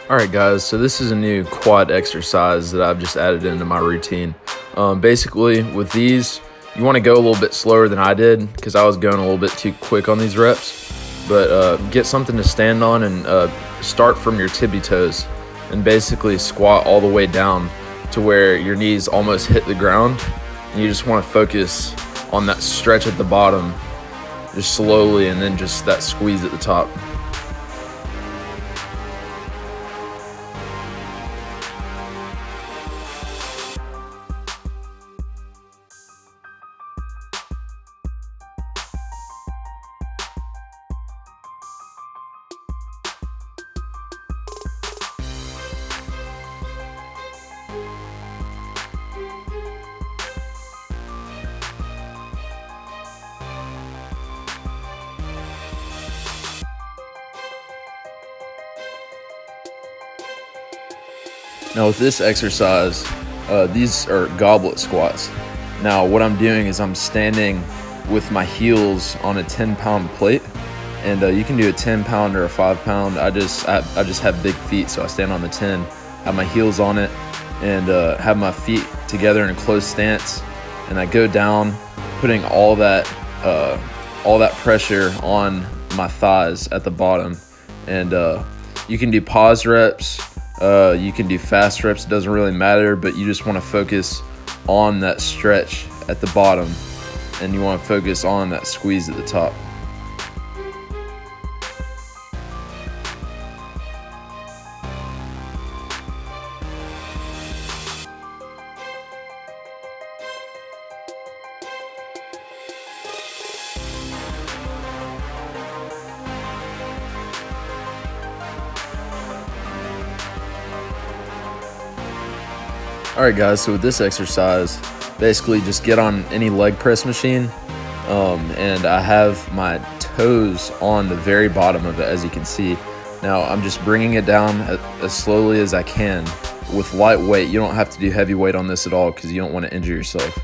Alright guys, so this is a new quad exercise that I've just added into my routine. Basically with these, you want to go a little bit slower than I did because I was going a little bit too quick on these reps. But get something to stand on and start from your tippy toes and basically squat all the way down to where your knees almost hit the ground. And you just want to focus on that stretch at the bottom, just slowly, and then just that squeeze at the top. Now with this exercise, these are goblet squats. Now what I'm doing is I'm standing with my heels on a 10-pound plate, and you can do a 10-pound or a 5-pound. I just have big feet, so I stand on the 10, have my heels on it, and have my feet together in a closed stance, and I go down, putting all that pressure on my thighs at the bottom. And you can do pause reps. You can do fast reps, it doesn't really matter, but you just want to focus on that stretch at the bottom, and you want to focus on that squeeze at the top. Alright guys, so with this exercise, basically just get on any leg press machine, and I have my toes on the very bottom of it, as you can see. Now I'm just bringing it down as slowly as I can with light weight. You don't have to do heavy weight on this at all because you don't want to injure yourself.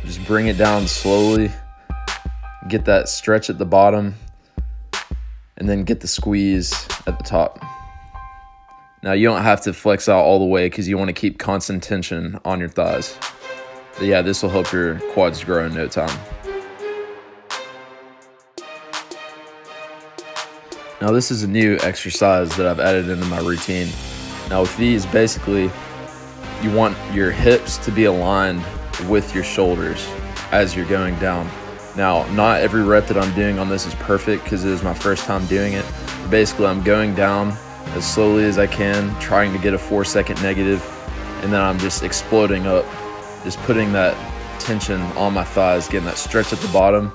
Just bring it down slowly, get that stretch at the bottom, and then get the squeeze at the top. Now you don't have to flex out all the way because you want to keep constant tension on your thighs. But yeah, this will help your quads grow in no time. Now this is a new exercise that I've added into my routine. Now with these, basically, you want your hips to be aligned with your shoulders as you're going down. Now, not every rep that I'm doing on this is perfect because it was my first time doing it. Basically, I'm going down as slowly as I can, trying to get a 4-second negative, and then I'm just exploding up, just putting that tension on my thighs, getting that stretch at the bottom,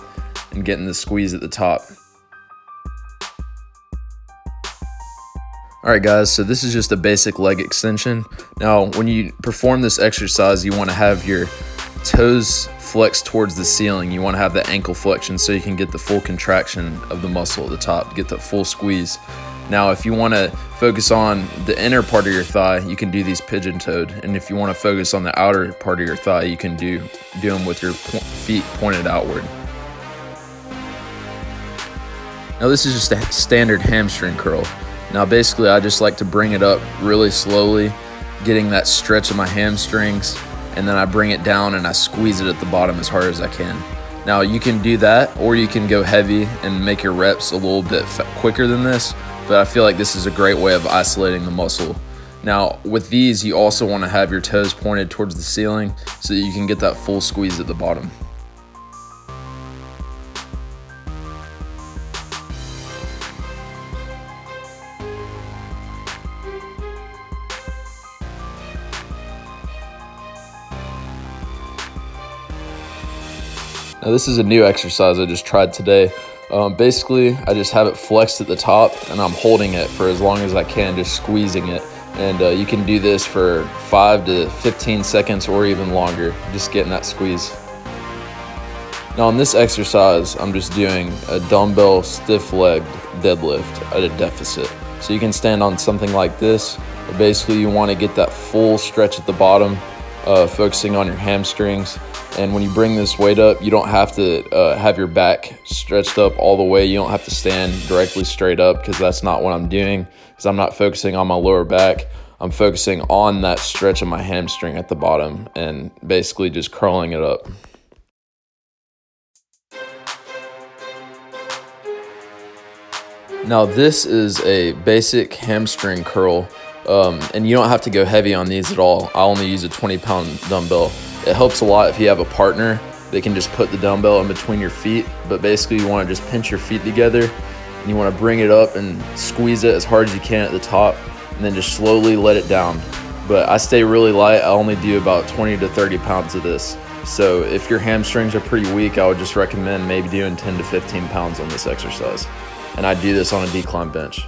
and getting the squeeze at the top. Alright guys, so this is just a basic leg extension. Now, when you perform this exercise, you want to have your toes flexed towards the ceiling. You want to have the ankle flexion so you can get the full contraction of the muscle at the top, get the full squeeze. Now, if you want to focus on the inner part of your thigh, you can do these pigeon-toed. And if you want to focus on the outer part of your thigh, you can do them with your feet pointed outward. Now, this is just a standard hamstring curl. Now, basically, I just like to bring it up really slowly, getting that stretch of my hamstrings, and then I bring it down and I squeeze it at the bottom as hard as I can. Now, you can do that, or you can go heavy and make your reps a little bit quicker than this. But I feel like this is a great way of isolating the muscle. Now, with these, you also want to have your toes pointed towards the ceiling so that you can get that full squeeze at the bottom. Now, this is a new exercise I just tried today. Basically, I just have it flexed at the top, and I'm holding it for as long as I can, just squeezing it. And you can do this for 5 to 15 seconds or even longer, just getting that squeeze. Now on this exercise, I'm just doing a dumbbell stiff-legged deadlift at a deficit. So you can stand on something like this, but basically you want to get that full stretch at the bottom focusing on your hamstrings. And when you bring this weight up, you don't have to have your back stretched up all the way. You don't have to stand directly straight up, because that's not what I'm doing, because I'm not focusing on my lower back. I'm focusing on that stretch of my hamstring at the bottom and basically just curling it up. Now this is a basic hamstring curl, and you don't have to go heavy on these at all. I only use a 20-pound dumbbell. It helps a lot if you have a partner. They can just put the dumbbell in between your feet, but basically you want to just pinch your feet together, and you want to bring it up and squeeze it as hard as you can at the top, and then just slowly let it down. But I stay really light. I only do about 20 to 30 pounds of this. So if your hamstrings are pretty weak, I would just recommend maybe doing 10 to 15 pounds on this exercise. And I do this on a decline bench.